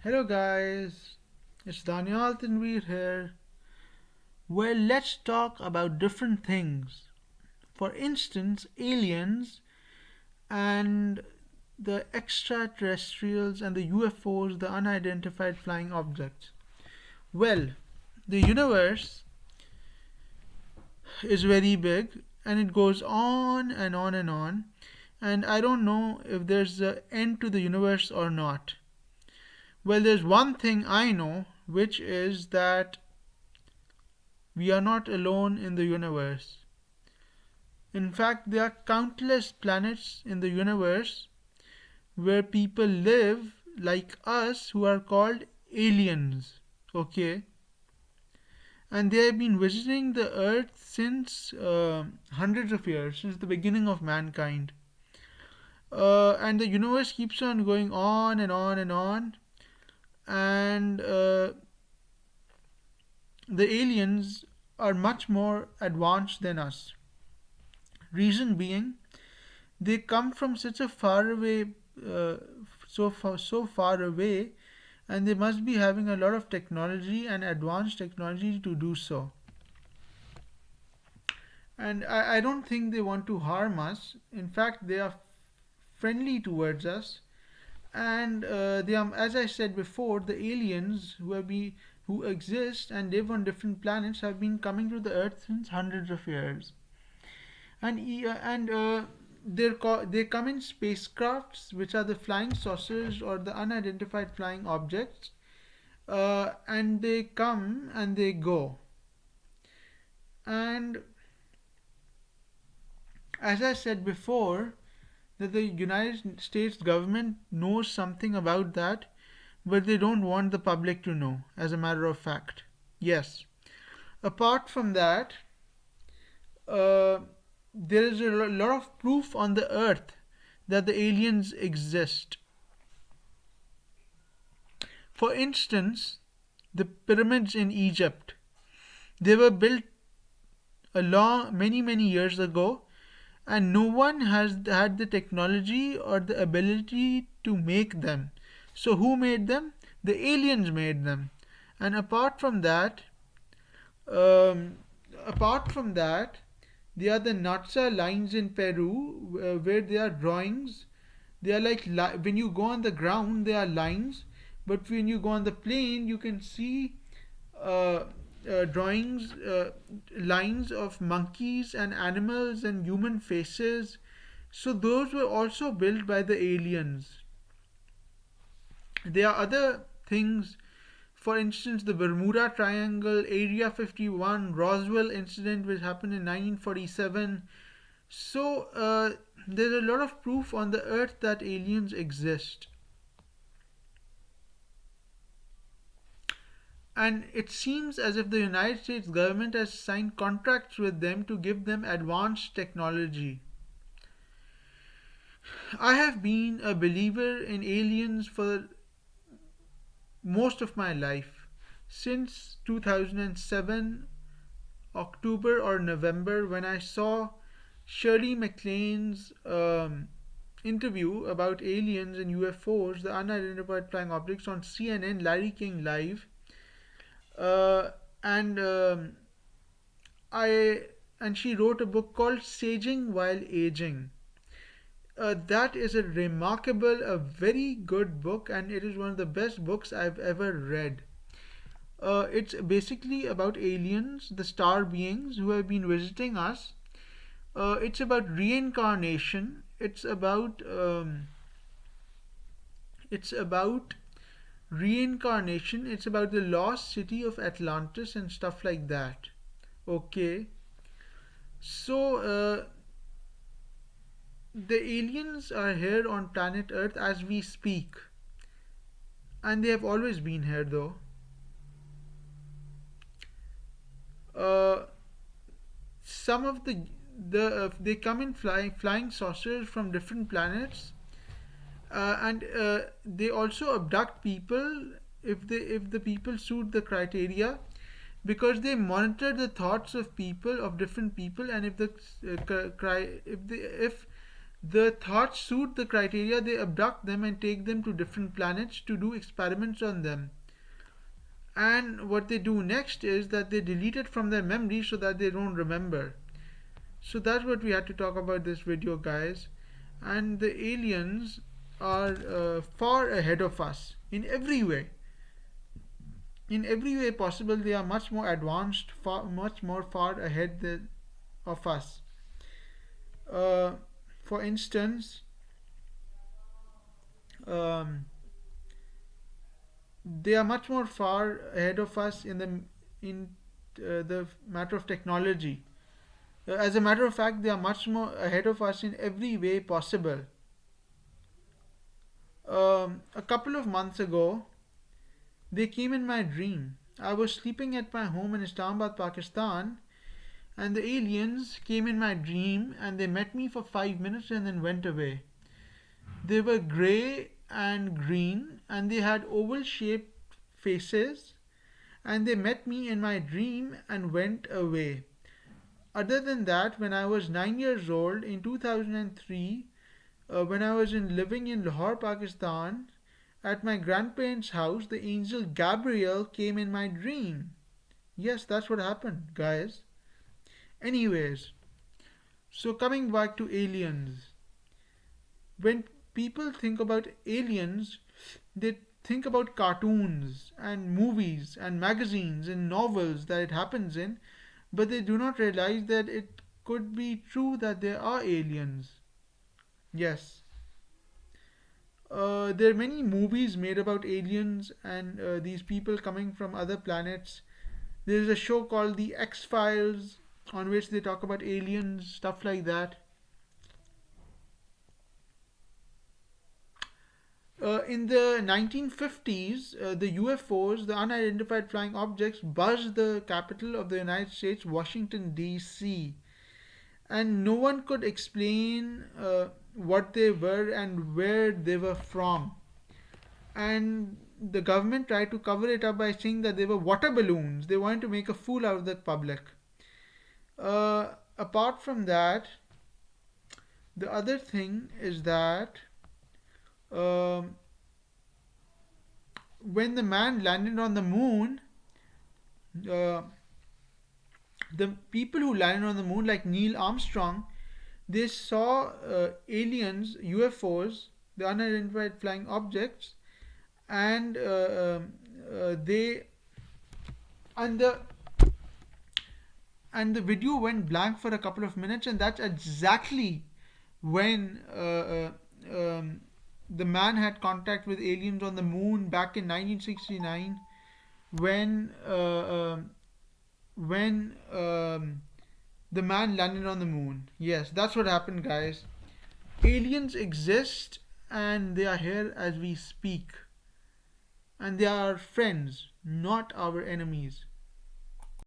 Hello guys, it's Daniel Tanveer here. Well, let's talk about different things. For instance, aliens and the extraterrestrials and the UFOs, the unidentified flying objects. Well, the universe is very big and it goes on and on and on, and I don't know if there's an end to the universe or not. Well, there's one thing I know, which is that we are not alone in the universe. In fact, there are countless planets in the universe where people live like us who are called aliens. Okay? And they have been visiting the earth since hundreds of years, since the beginning of mankind. And the universe keeps on going on and on and on. And the aliens are much more advanced than us. Reason being, they come from such a far away, uh, so far away, and they must be having a lot of technology and advanced technology to do so. And I don't think they want to harm us. In fact, they are friendly towards us, and they are, as I said before, the aliens who exist and live on different planets have been coming to the Earth since hundreds of years. And they come in spacecrafts, which are the flying saucers or the unidentified flying objects, and they come and they go. And as I said before, that the United States government knows something about that, but they don't want the public to know, as a matter of fact. Yes. Apart from that, uh, there is a lot of proof on the earth that the aliens exist. For instance, the pyramids in Egypt, they were built many years ago, and no one has had the technology or the ability to make them. So who made them? The aliens made them. And um, apart from that, there are the Natsa lines in Peru, where there are drawings. They are like when you go on the ground, they are lines, but when you go on the plane, you can see uh, drawings, lines of monkeys and animals and human faces. So those were also built by the aliens. There are other things, for instance, the Bermuda Triangle, Area 51, Roswell incident, which happened in 1947. So there's a lot of proof on the earth that aliens exist. And it seems as if the United States government has signed contracts with them to give them advanced technology. I have been a believer in aliens for most of my life. Since 2007, October or November, when I saw Shirley MacLaine's interview about aliens and UFOs, the unidentified flying objects, on CNN, Larry King Live, uh, and I and she wrote a book called Saging While Aging. That is a very good book, and it is one of the best books I've ever read. It's basically about aliens, the star beings who have been visiting us. It's about reincarnation. It's about reincarnation. It's about the lost city of Atlantis and stuff like that. Okay, so the aliens are here on planet Earth as we speak, and they have always been here though. Uh, some of they come in flying saucers from different planets, and they also abduct people if the people suit the criteria, because they monitor the thoughts of different people, and if The thoughts suit the criteria, they abduct them and take them to different planets to do experiments on them. And what they do next is that they delete it from their memory so that they don't remember. So that's what we had to talk about this video, guys. And the aliens are far ahead of us in every way. In every way possible, they are much more advanced, much more far ahead of us. Uh, for instance, um, they are much more far ahead of us in the matter of technology. As a matter of fact, they are much more ahead of us in every way possible. A couple of months ago, they came in my dream. I was sleeping at my home in Islamabad, Pakistan, and the aliens came in my dream and they met me for 5 minutes and then went away. They were grey and green and they had oval shaped faces, and they met me in my dream and went away. Other than that, when I was 9 years old in 2003, when I was living in Lahore, Pakistan, at my grandparents' house, the angel Gabriel came in my dream. Yes, that's what happened, guys. Anyways, so coming back to aliens, when people think about aliens, they think about cartoons and movies and magazines and novels that it happens in, but they do not realize that it could be true that there are aliens. Yes. There are many movies made about aliens and these people coming from other planets. There is a show called The X Files on which they talk about aliens, stuff like that. In the 1950s, the UFOs, the unidentified flying objects, buzzed the capital of the United States, Washington, D.C., and no one could explain what they were and where they were from. And the government tried to cover it up by saying that they were water balloons. They wanted to make a fool out of the public. Apart from that, the other thing is that um, when the man landed on the moon, uh, the people who landed on the moon, like Neil Armstrong, they saw aliens, UFOs, the unidentified flying objects, and they and the and the video went blank for a couple of minutes, and that's exactly when the man had contact with aliens on the moon back in 1969, when the man landed on the moon. Yes, that's what happened, guys. Aliens exist and they are here as we speak, and they are friends, not our enemies.